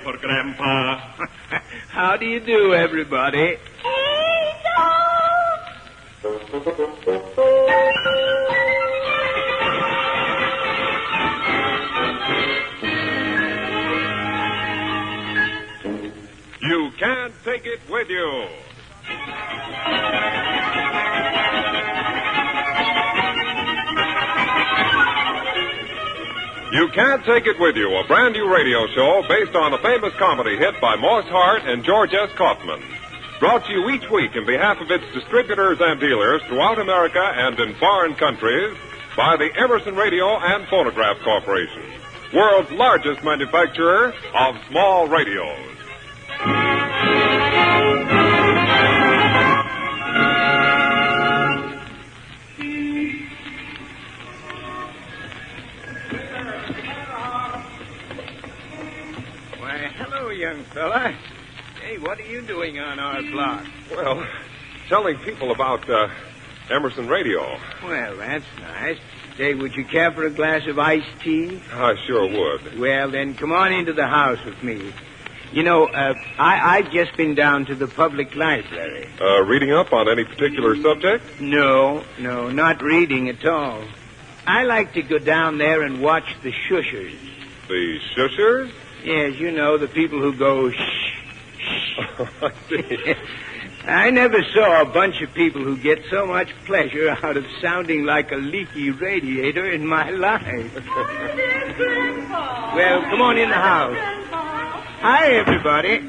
for Grandpa. How do you do, everybody? You can't take it with you. You Can't Take It With You, a brand new radio show based on a famous comedy hit by Morse Hart and George S. Kaufman. Brought to you each week in behalf of its distributors and dealers throughout America and in foreign countries by the Emerson Radio and Phonograph Corporation, world's largest manufacturer of small radios. Young fella. Hey, what are you doing on our block? Well, telling people about Emerson Radio. Well, that's nice. Say, would you care for a glass of iced tea? I sure would. Well, then come on into the house with me. You know, I've just been down to the public library. Reading up on any particular subject? No, not reading at all. I like to go down there and watch the shushers. The shushers? Yes, you know, the people who go shh. I see. I never saw a bunch of people who get so much pleasure out of sounding like a leaky radiator in my life. Well, come on in the house. Hi, everybody.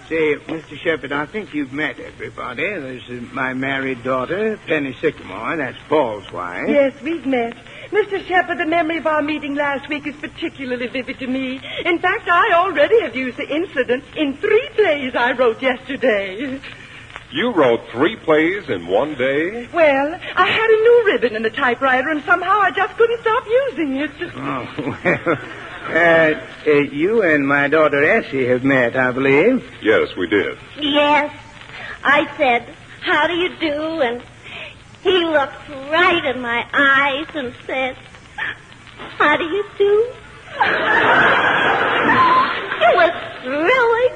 Say, Mr. Shepard, I think you've met everybody. There's my married daughter, Penny Sycamore. That's Paul's wife. Yes, we've met. Mr. Shepard, the memory of our meeting last week is particularly vivid to me. In fact, I already have used the incident in 3 plays I wrote yesterday. You wrote 3 plays in one day? Well, I had a new ribbon in the typewriter, and somehow I just couldn't stop using it. Oh, well, you and my daughter Essie have met, I believe. Yes, we did. Yes. I said, how do you do? And he looked right in my eyes and said, how do you do? It was thrilling.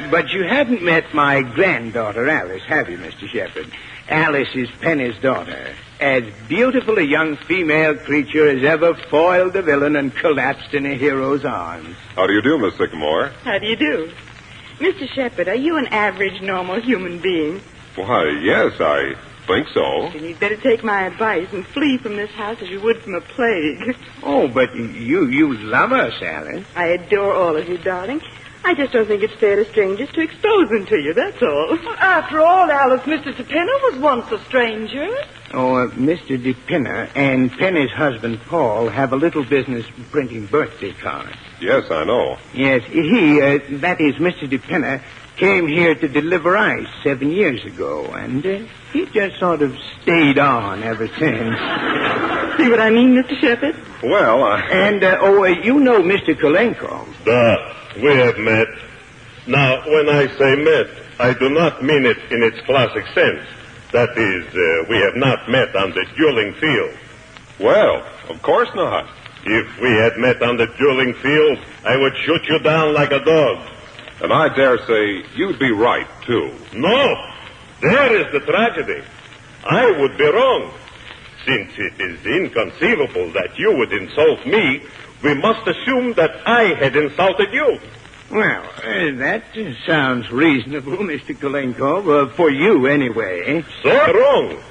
But you haven't met my granddaughter, Alice, have you, Mr. Shepard? Alice is Penny's daughter. As beautiful a young female creature as ever foiled a villain and collapsed in a hero's arms. How do you do, Miss Sycamore? How do you do? Mr. Shepard, are you an average, normal human being? Why, yes, I think so. Then you'd better take my advice and flee from this house as you would from a plague. Oh, but you love us, Alice. I adore all of you, darling. I just don't think it's fair to strangers to expose them to you, that's all. Well, after all, Alice, Mr. DePinner was once a stranger. Oh, Mr. DePinner and Penny's husband, Paul, have a little business printing birthday cards. Yes, I know. Yes, that is, Mr. DePinner, came here to deliver ice 7 years ago, and he just sort of stayed on ever since. See what I mean, Mr. Shepard? Well, And, you know Mr. Kolenko. We have met. Now, when I say met, I do not mean it in its classic sense. That is, we have not met on the dueling field. well, of course not. If we had met on the dueling field, I would shoot you down like a dog. And I dare say you'd be right, too. No, there is the tragedy. I would be wrong. Since it is inconceivable that you would insult me, we must assume that I had insulted you. Well, that sounds reasonable, Mr. Kolenko, for you anyway. So wrong.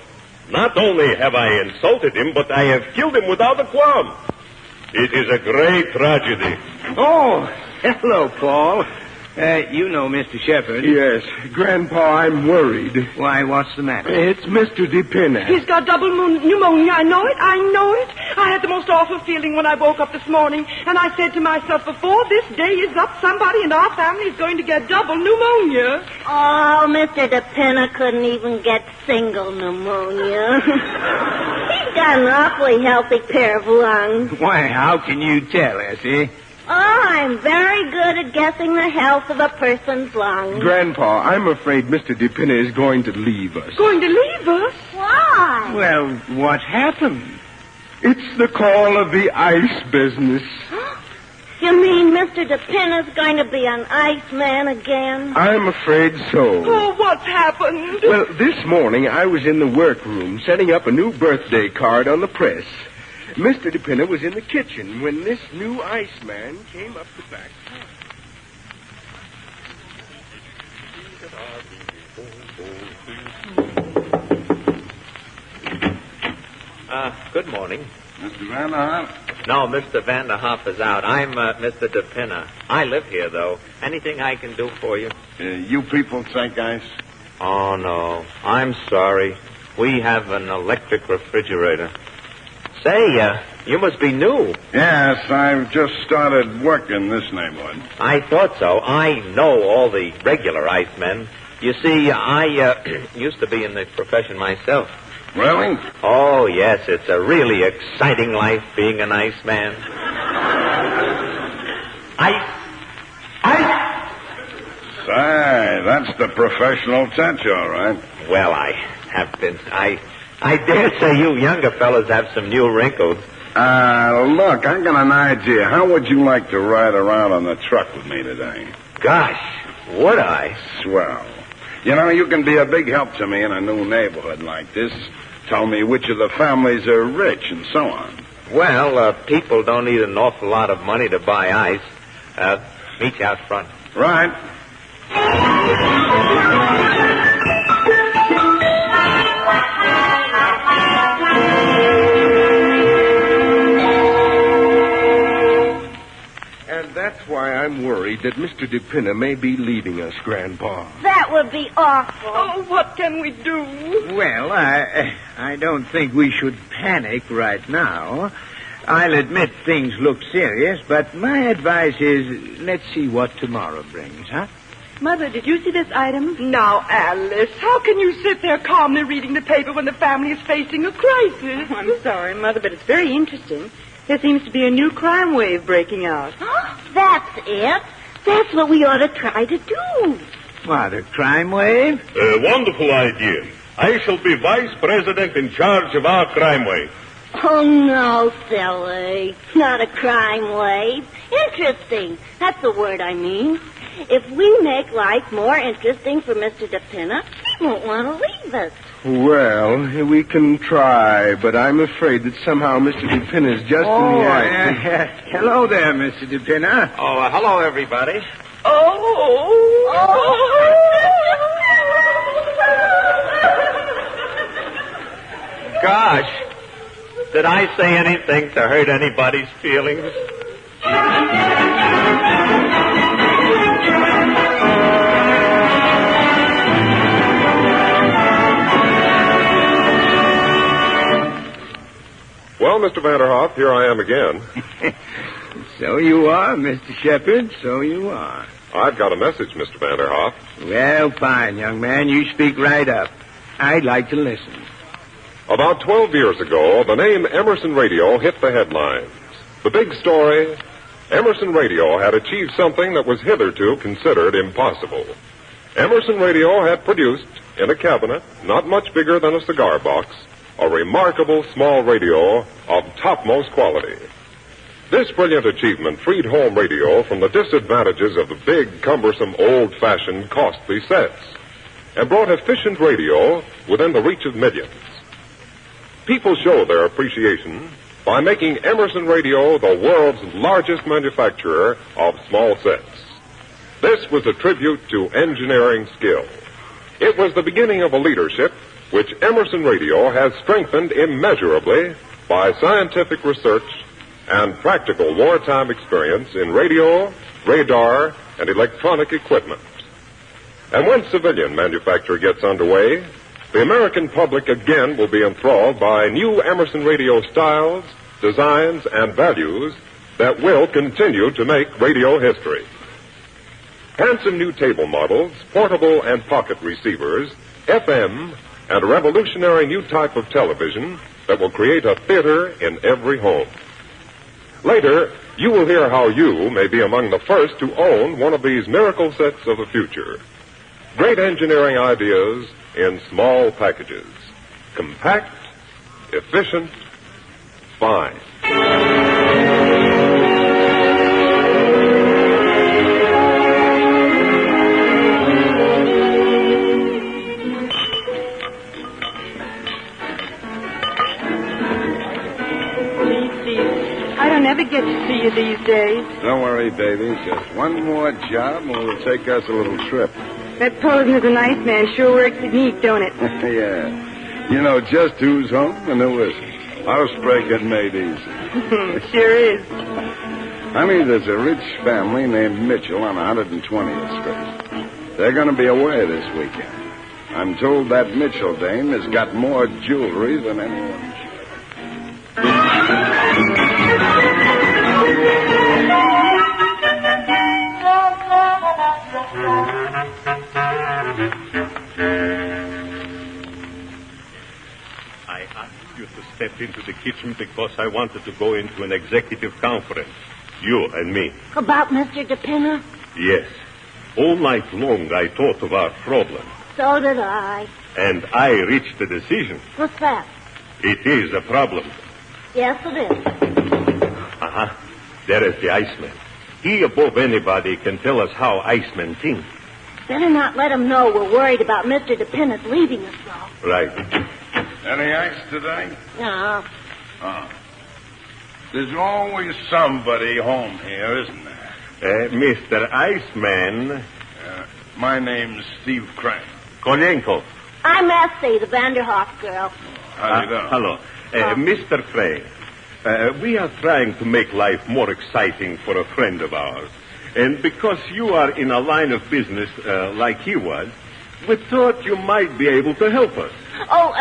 Not only have I insulted him, but I have killed him without a qualm. It is a great tragedy. Oh, hello, Paul. You know Mr. Shepard. Yes. Grandpa, I'm worried. Why, what's the matter? It's Mr. DePinner. He's got double pneumonia. I know it. I had the most awful feeling when I woke up this morning, and I said to myself, before this day is up, somebody in our family is going to get double pneumonia. Oh, Mr. DePinner couldn't even get single pneumonia. He's got an awfully healthy pair of lungs. Why, how can you tell, Essie? Oh, I'm very good at guessing the health of a person's lungs. Grandpa, I'm afraid Mr. DePinner is going to leave us. Going to leave us? Why? Well, what's happened? It's the call of the ice business. You You mean Mr. DePinna's going to be an Iceman again? I'm afraid so. Oh, what's happened? Well, this morning I was in the workroom setting up a new birthday card on the press. Mr. DePinna was in the kitchen when this new Iceman came up the back. Good morning. Mr. Vanderhoff? No, Mr. Vanderhoff is out. I'm Mr. DePinna. I live here, though. Anything I can do for you? You people take ice? Oh, no. I'm sorry. We have an electric refrigerator. Say, you must be new. Yes, I've just started work in this neighborhood. I thought so. I know all the regular Icemen. You see, I used to be in the profession myself. Really? Oh, yes, it's a really exciting life being an Iceman. Ice! Say, that's the professional touch, all right. Well, I have been. I dare say you younger fellas have some new wrinkles. Look, I got an idea. How would you like to ride around on the truck with me today? Gosh, would I? Swell. You know, you can be a big help to me in a new neighborhood like this. Tell me which of the families are rich and so on. Well, people don't need an awful lot of money to buy ice. Meet you out front. Right. And that's why I'm worried that Mr. DePinna may be leaving us, Grandpa. That would be awful. Oh, what can we do? Well, I don't think we should panic right now. I'll admit things look serious, but my advice is let's see what tomorrow brings, huh? Mother, did you see this item? Now, Alice, how can you sit there calmly reading the paper when the family is facing a crisis? Oh, I'm sorry, Mother, but it's very interesting. There seems to be a new crime wave breaking out. That's it. That's what we ought to try to do. What, a crime wave? A wonderful idea. I shall be vice president in charge of our crime wave. Oh, no, silly. Not a crime wave. Interesting. That's the word I mean. If we make life more interesting for Mr. DePinna, he won't want to leave us. Well, we can try, but I'm afraid that somehow Mr. DePinna is just in the act. Hello there, Mr. DePinna. Oh, hello, everybody. Gosh, did I say anything to hurt anybody's feelings? Well, Mr. Vanderhoff, here I am again. So you are, Mr. Shepard, so you are. I've got a message, Mr. Vanderhoff. Well, fine, young man. You speak right up. I'd like to listen. About 12 years ago, the name Emerson Radio hit the headlines. The big story, Emerson Radio had achieved something that was hitherto considered impossible. Emerson Radio had produced, in a cabinet not much bigger than a cigar box, a remarkable small radio of topmost quality. This brilliant achievement freed home radio from the disadvantages of the big, cumbersome, old-fashioned, costly sets and brought efficient radio within the reach of millions. People show their appreciation by making Emerson Radio the world's largest manufacturer of small sets. This was a tribute to engineering skill. It was the beginning of a leadership which Emerson Radio has strengthened immeasurably by scientific research and practical wartime experience in radio, radar, and electronic equipment. And when civilian manufacture gets underway, the American public again will be enthralled by new Emerson Radio styles, designs, and values that will continue to make radio history. Handsome new table models, portable and pocket receivers, FM, and a revolutionary new type of television that will create a theater in every home. Later, you will hear how you may be among the first to own one of these miracle sets of the future. Great engineering ideas in small packages. Compact, efficient, fine. you these days. Don't worry, baby. Just one more job and we'll take us a little trip. That posing as a nice man sure works at neat, don't it? Yeah. You know just who's home and who isn't. Housebreak get made easy. Sure is. Honey, there's a rich family named Mitchell on 120th Street. They're going to be away this weekend. I'm told that Mitchell dame has got more jewelry than anyone should. I asked you to step into the kitchen because I wanted to go into an executive conference. You and me. About Mr. DePinna? Yes. All night long I thought of our problem. So did I. And I reached a decision. What's that? It is a problem. Yes, it is. Uh-huh. There is the Iceman. He, above anybody, can tell us how Icemen think. Better not let him know we're worried about Mr. DePinna's leaving us, though. Right. Any ice today? No. Oh. There's always somebody home here, isn't there? Mr. Iceman. My name's Steve Crane. Konenko. I'm Essie, the Vanderhoff girl. How do you do? Hello. Mr. Crane. We are trying to make life more exciting for a friend of ours. And because you are in a line of business like he was, we thought you might be able to help us. Oh,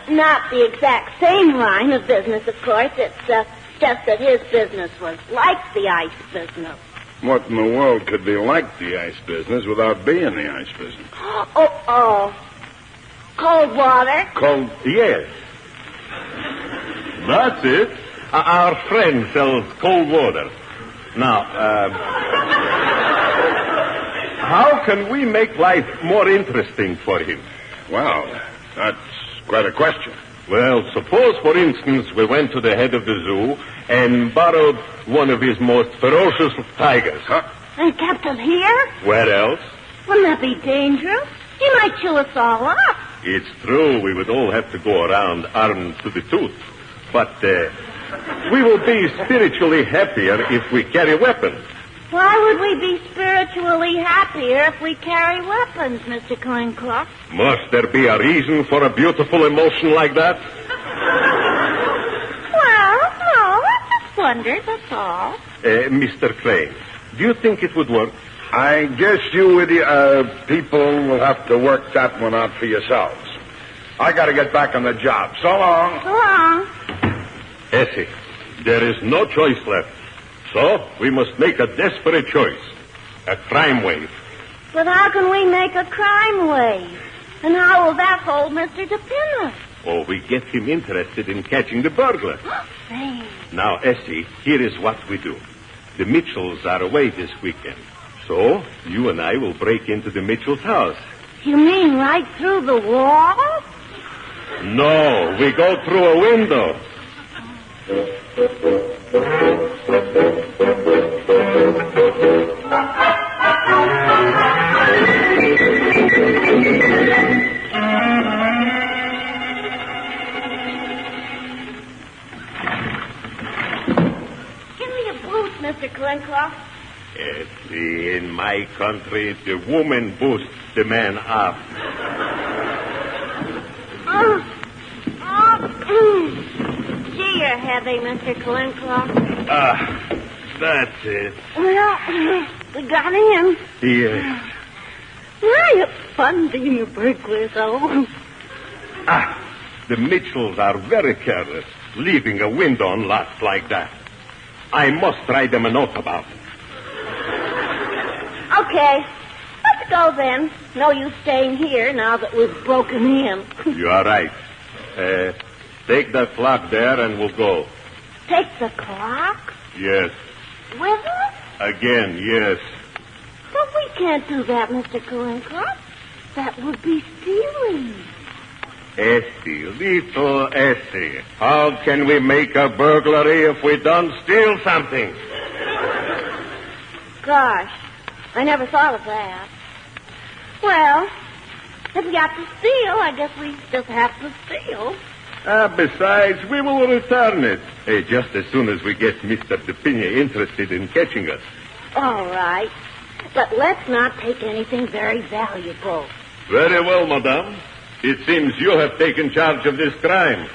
not the exact same line of business, of course. It's just that his business was like the ice business. What in the world could be like the ice business without being the ice business? Oh. Cold water? Cold? Yes. That's it. Our friend sells cold water. Now, how can we make life more interesting for him? Well, that's quite a question. Well, suppose, for instance, we went to the head of the zoo and borrowed one of his most ferocious tigers. Huh? And kept him here? Where else? Wouldn't that be dangerous? He might chew us all up. It's true we would all have to go around armed to the tooth. But we will be spiritually happier if we carry weapons. Why would we be spiritually happier if we carry weapons, Mr. Coincloth? Must there be a reason for a beautiful emotion like that? Well, no, I just wondered, that's all. Mr. Crane, do you think it would work? I guess you with the people will have to work that one out for yourselves. I got to get back on the job. So long. So long. Essie, there is no choice left. So we must make a desperate choice. A crime wave. But how can we make a crime wave? And how will that hold Mr. DePinna? Or we get him interested in catching the burglar. Say. Now, Essie, here is what we do. The Mitchells are away this weekend. So, you and I will break into the Mitchell's house. You mean right through the wall? No, we go through a window. Give me a boost, Mr. Coincloth. Essie, in my country, the woman boosts the man up. Gee, you're heavy, Mr. Coincloth. That's it. Well, we got in. Yes. Why, it's fun being a burglar, though. The Mitchells are very careless, leaving a window unlocked like that. I must write them a note about it. Okay. Let's go, then. No use staying here now that we've broken in. You are right. Take that clock there and we'll go. Take the clock? Yes. With us? Again, yes. But we can't do that, Mr. Coincloth. That would be stealing. Essie, little Essie. How can we make a burglary if we don't steal something? Gosh, I never thought of that. Well, if we got to steal, I guess we just have to steal. Besides, we will return it. Just as soon as we get Mr. DePina interested in catching us. All right. But let's not take anything very valuable. Very well, madame. It seems you have taken charge of this crime.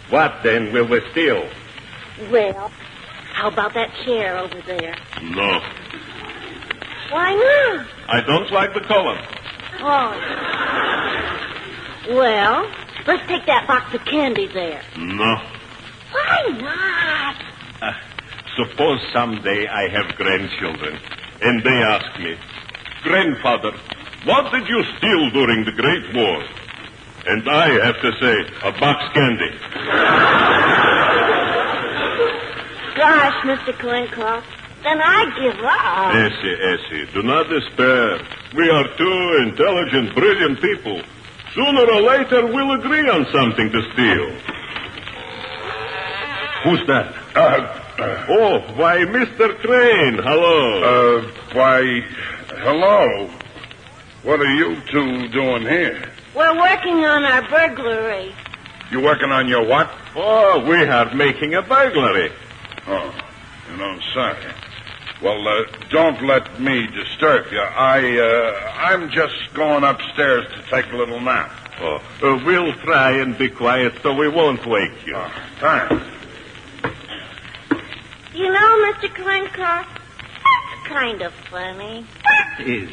What, then, will we steal? Well, how about that chair over there? No. Why not? I don't like the color. Oh. Well, let's take that box of candy there. No. Why not? Suppose someday I have grandchildren, and they ask me, Grandfather, what did you steal during the Great War? And I have to say, a box candy. Gosh, Mr. Klinkoff, then I give up. Essie, do not despair. We are two intelligent, brilliant people. Sooner or later, we'll agree on something to steal. Who's that? Why, Mr. Crane, hello. Hello. What are you two doing here? We're working on our burglary. You working on your what? Oh, we are making a burglary. Oh, sorry. Well, don't let me disturb you. I'm just going upstairs to take a little nap. We'll try and be quiet so we won't wake you. Thanks. You know, Mr. Klinkoff, that's kind of funny. Is.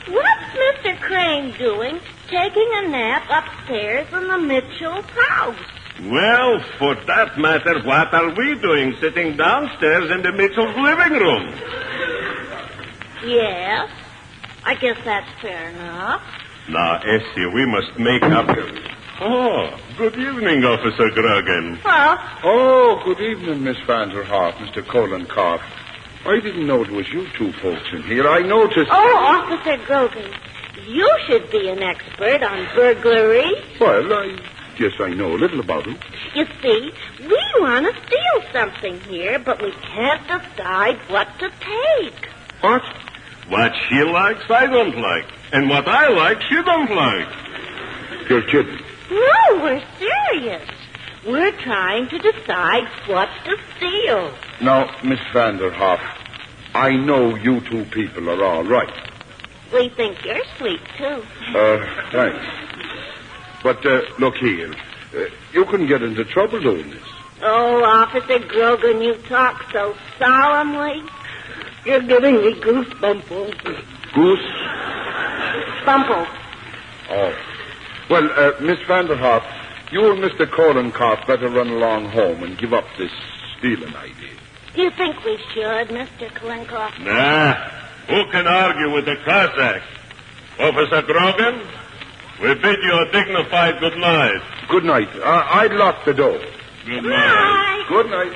What's Mr. Crane doing taking a nap upstairs in the Mitchell's house? Well, for that matter, what are we doing sitting downstairs in the Mitchell's living room? Yes, I guess that's fair enough. Now, Essie, we must make up. Oh, good evening, Officer Grogan. Well, Oh, good evening, Miss Vanderhoff, Mr. Kolenkopf. I didn't know it was you two folks in here. I noticed... Officer Grogan, you should be an expert on burglary. Well, Yes, I know a little about it. You see, we want to steal something here, but we can't decide what to take. What? What she likes, I don't like. And what I like, she don't like. You're kidding. No, we're serious. We're trying to decide what to steal. Now, Miss Vanderhoff, I know you two people are all right. We think you're sweet, too. Thanks. But, look here. You can get into trouble doing this. Oh, Officer Grogan, you talk so solemnly. You're giving me goosebumples. Goose? Bumples. Oh. Well, Miss Vanderhoff, you and Mr. Kolenkopf better run along home and give up this stealing idea. Do you think we should, Mr. Klinkoff? Nah. Who can argue with the Cossack? Officer Grogan, we bid you a dignified good night. Good night. I'd lock the door. Good night. Good night.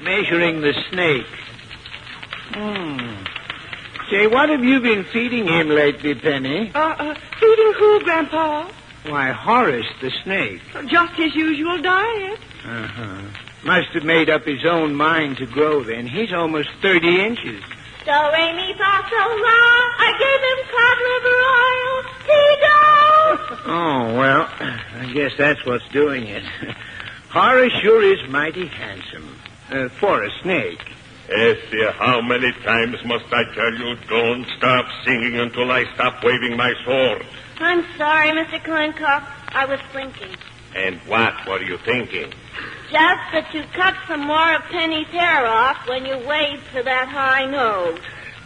Measuring the snake. Say, what have you been feeding him lately, Penny? Feeding who, Grandpa? Why, Horace, the snake. Just his usual diet. Must have made up his own mind to grow then. He's almost 30 inches. Do, re, mi, fa, sol, la. I gave him cod liver oil. He do. Oh, well, I guess that's what's doing it. Horace sure is mighty handsome. For a snake. Essie, how many times must I tell you, don't stop singing until I stop waving my sword? I'm sorry, Mr. Klinkoff. I was thinking. And what were you thinking? Just that you cut some more of Penny's hair off when you waved for that high nose.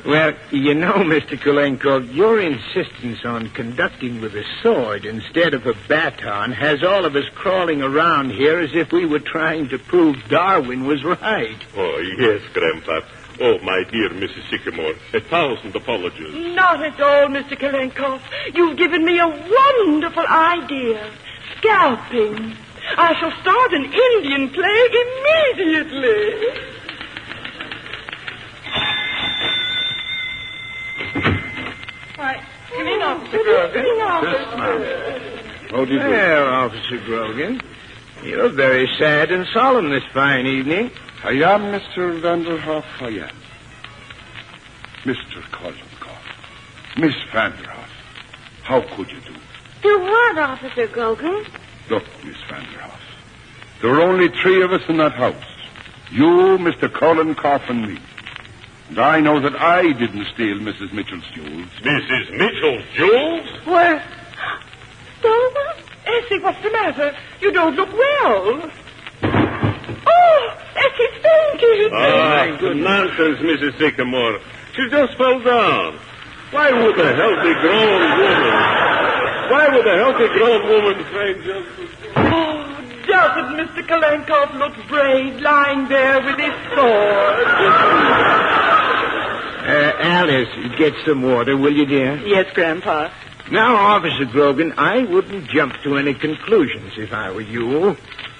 Well, you know, Mr. Kolenkov, your insistence on conducting with a sword instead of a baton has all of us crawling around here as if we were trying to prove Darwin was right. Oh, yes, Grandpa. Oh, my dear Mrs. Sycamore, 1,000 apologies. Not at all, Mr. Kalenkov. You've given me a wonderful idea. Scalping. I shall start an Indian play immediately. Why, come in, Officer Grogan. Yes, ma'am. How do you do? Well, Officer Grogan, you're very sad and solemn this fine evening. I am Mr. Vanderhoff, I am. Mr. Kollenkoff. Miss Vanderhoff, how could you do? Do what, Officer Grogan? Look, Miss Vanderhoff, there are only 3 of us in that house. You, Mr. Kollenkoff, and me. And I know that I didn't steal Mrs. Mitchell's jewels. Mrs. Mitchell's jewels? Well, stolen? Essie, what's the matter? You don't look well. Oh, Essie's fainted. Nonsense, Mrs. Sycamore. She just fell down. Why would a healthy grown woman faint just... Oh, doesn't Mr. Kalenkoff look brave lying there with his sword? Alice, get some water, will you, dear? Yes, Grandpa. Now, Officer Grogan, I wouldn't jump to any conclusions if I were you.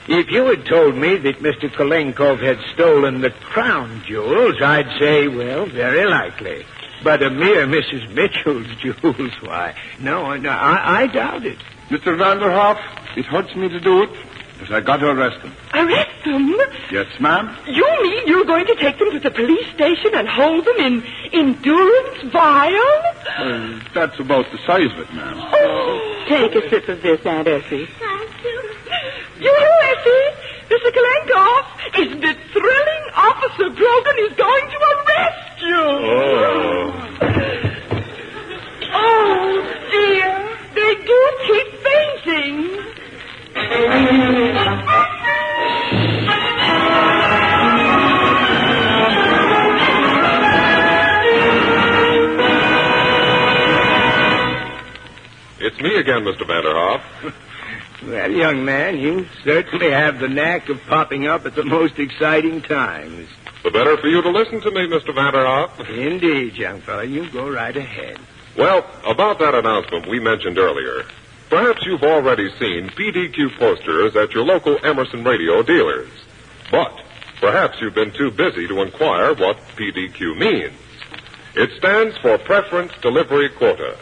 If you had told me that Mr. Kolenkov had stolen the crown jewels, I'd say, well, very likely. But a mere Mrs. Mitchell's jewels, why, no, I doubt it. Mr. Vanderhoff, it hurts me to do it, but I got to arrest them. Arrest them? Yes, ma'am. You mean you're going to take them to the police station and hold them in durance vile? That's about the size of it, ma'am. Oh. Take a sip of this, Aunt Essie. Thank you. You know, Essie, Mr. Kalenkoff, isn't it thrilling? Officer Grogan is going to arrest you. Oh, dear. They do keep fainting. It's me again, Mr. Vanderhoff. Well, young man, you certainly have the knack of popping up at the most exciting times. The better for you to listen to me, Mr. Vanderhoff. Indeed, young fellow. You go right ahead. Well, about that announcement we mentioned earlier, perhaps you've already seen PDQ posters at your local Emerson radio dealers. But perhaps you've been too busy to inquire what PDQ means. It stands for Preference Delivery Quota.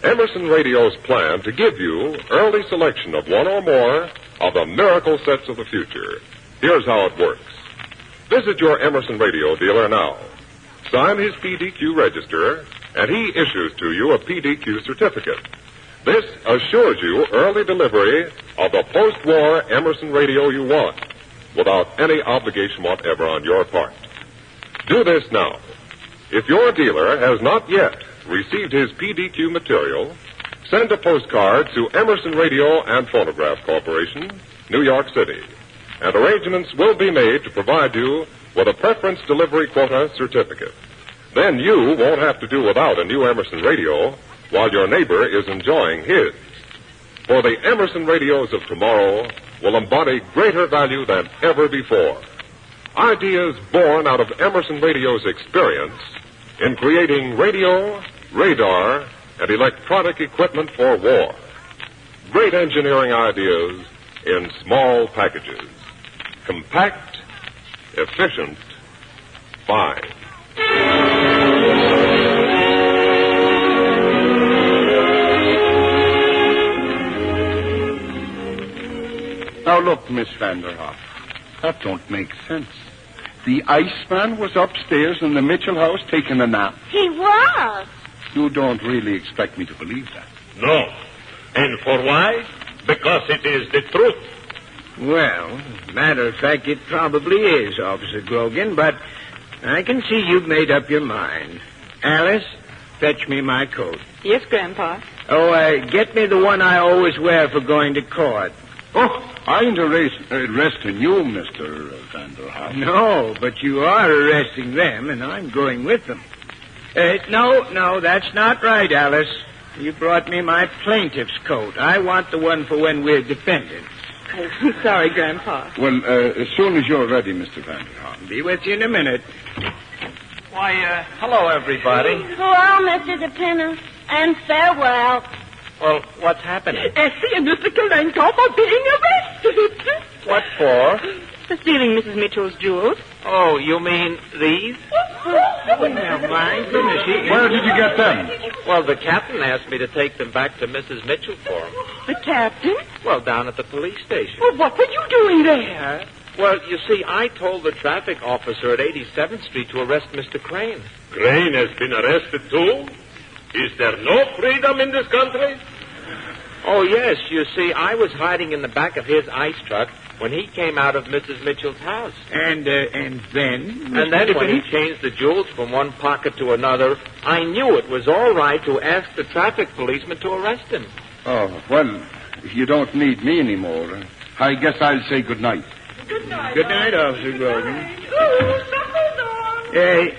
Emerson Radio's plan to give you early selection of one or more of the miracle sets of the future. Here's how it works. Visit your Emerson Radio dealer now. Sign his PDQ register, and he issues to you a PDQ certificate. This assures you early delivery of the post-war Emerson Radio you want, without any obligation whatever on your part. Do this now. If your dealer has not yet received his PDQ material, send a postcard to Emerson Radio and Phonograph Corporation, New York City, and arrangements will be made to provide you with a preference delivery quota certificate. Then you won't have to do without a new Emerson Radio while your neighbor is enjoying his. For the Emerson radios of tomorrow will embody greater value than ever before. Ideas born out of Emerson Radio's experience in creating radio, radar, and electronic equipment for war. Great engineering ideas in small packages. Compact, efficient, fine. Now look, Miss Vanderhoff, that don't make sense. The Iceman was upstairs in the Mitchell house taking a nap. He was. You don't really expect me to believe that. No. And for why? Because it is the truth. Well, matter of fact, it probably is, Officer Grogan, but I can see you've made up your mind. Alice, fetch me my coat. Yes, Grandpa. Oh, get me the one I always wear for going to court. Oh, I ain't arresting you, Mr. Vanderhoff. No, but you are arresting them, and I'm going with them. No, that's not right, Alice. You brought me my plaintiff's coat. I want the one for when we're defendants. I'm sorry, Grandpa. Well, as soon as you're ready, Mr. Vanderhoff. Be with you in a minute. Why, hello, everybody. Hello, Mr. DePinna, and farewell. Well, what's happening? Essie and Mr. Kalenkoff are being arrested. What for? For stealing Mrs. Mitchell's jewels. Oh, you mean these? Now, my goodness. Where did you get them? Well, the captain asked me to take them back to Mrs. Mitchell for him. The captain? Well, down at the police station. Well, what were you doing there? Well, you see, I told the traffic officer at 87th Street to arrest Mr. Crane. Crane has been arrested, too? Is there no freedom in this country? Oh, yes. You see, I was hiding in the back of his ice truck when he came out of Mrs. Mitchell's house. And then? And then when he changed the jewels from one pocket to another, I knew it was all right to ask the traffic policeman to arrest him. Oh, well, if you don't need me anymore, I guess I'll say good night. Good night. Good night, Officer Grogan.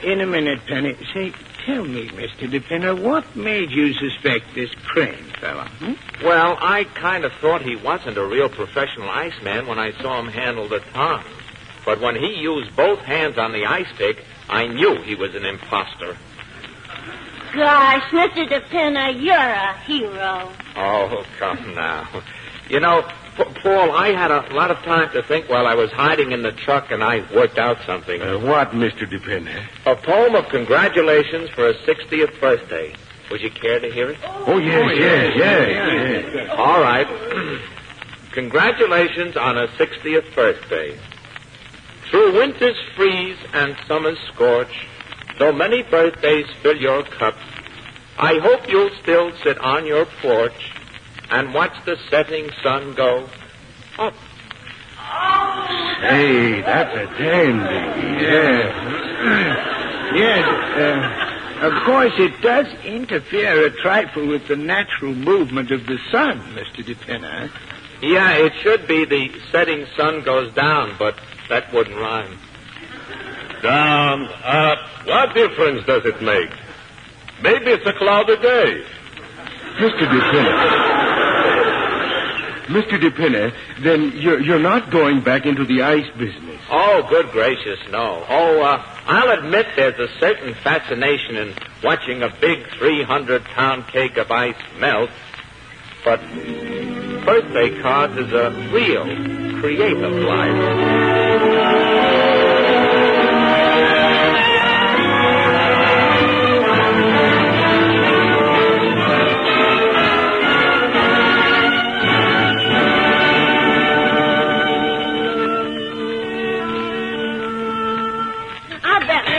In a minute, Penny. Say, tell me, Mr. DePinner, what made you suspect this Crane fella? Well, I kind of thought he wasn't a real professional iceman when I saw him handle the tongs. But when he used both hands on the ice pick, I knew he was an imposter. Gosh, Mr. DePinner, you're a hero. Oh, come now. You know, Paul, I had a lot of time to think while I was hiding in the truck, and I worked out something. What, Mr. DePinner? A poem of congratulations for his 60th birthday. Would you care to hear it? Oh, yes. All right. Congratulations on a 60th birthday. Through winter's freeze and summer's scorch, though many birthdays fill your cup, I hope you'll still sit on your porch and watch the setting sun go up. Hey, that's a dandy. Yes. Of course, it does interfere a trifle with the natural movement of the sun, Mr. DePinner. Yeah, it should be the setting sun goes down, but that wouldn't rhyme. Down, up. What difference does it make? Maybe it's a cloudy day. Mr. DePinner, then you're not going back into the ice business. Oh, good gracious, no. Oh, I'll admit there's a certain fascination in watching a big 300-pound cake of ice melt. But birthday cards is a real creative life.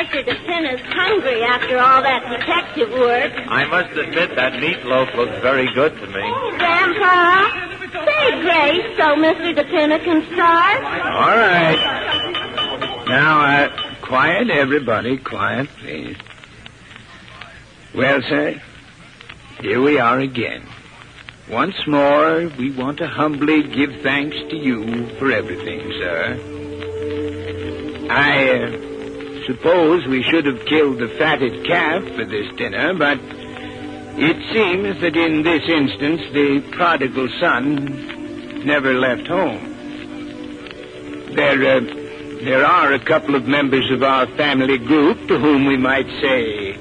Mr. DePinner's hungry after all that detective work. I must admit that meatloaf looks very good to me. Grandpa, say grace so Mr. DePinner can start. All right. Now, quiet, everybody. Quiet, please. Well, sir, here we are again. Once more, we want to humbly give thanks to you for everything, sir. I suppose we should have killed the fatted calf for this dinner, but it seems that in this instance the prodigal son never left home. There are a couple of members of our family group to whom we might say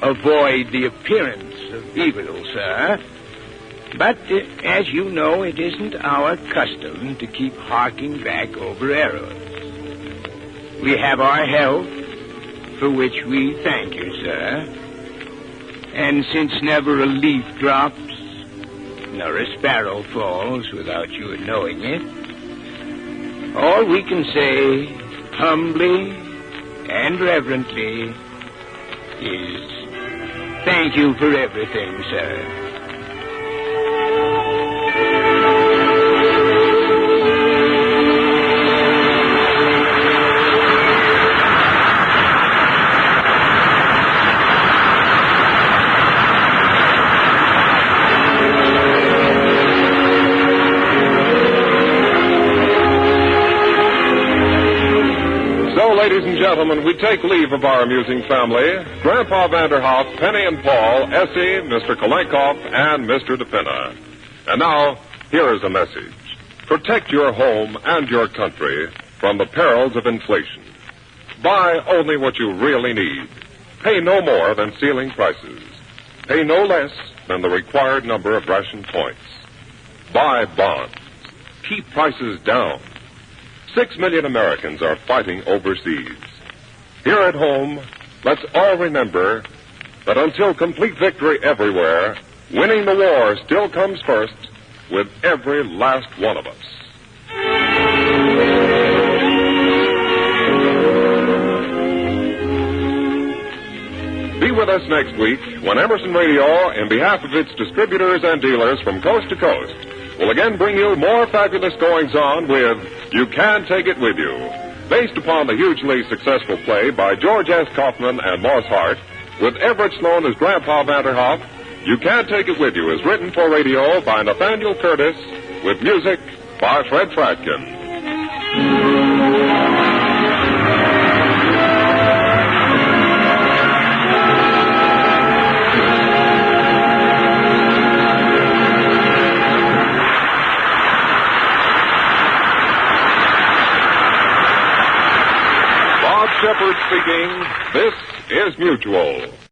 avoid the appearance of evil, sir. But as you know, it isn't our custom to keep harking back over errors. We have our health, for which we thank you, sir. And since never a leaf drops, nor a sparrow falls without your knowing it, all we can say, humbly and reverently, is thank you for everything, sir. Ladies and gentlemen, we take leave of our amusing family. Grandpa Vanderhoff, Penny and Paul, Essie, Mr. Kolenkoff, and Mr. DePinner. And now, here is a message. Protect your home and your country from the perils of inflation. Buy only what you really need. Pay no more than ceiling prices. Pay no less than the required number of ration points. Buy bonds. Keep prices down. 6 million Americans are fighting overseas. Here at home, let's all remember that until complete victory everywhere, winning the war still comes first with every last one of us. Be with us next week when Emerson Radio, in behalf of its distributors and dealers from coast to coast, will again bring you more fabulous goings-on with You Can Take It With You, based upon the hugely successful play by George S. Kaufman and Morse Hart, with Everett Sloan as Grandpa Vanderhoff. You Can Take It With You is written for radio by Nathaniel Curtis, with music by Fred Fradkin. Bob Shepard speaking. This is Mutual.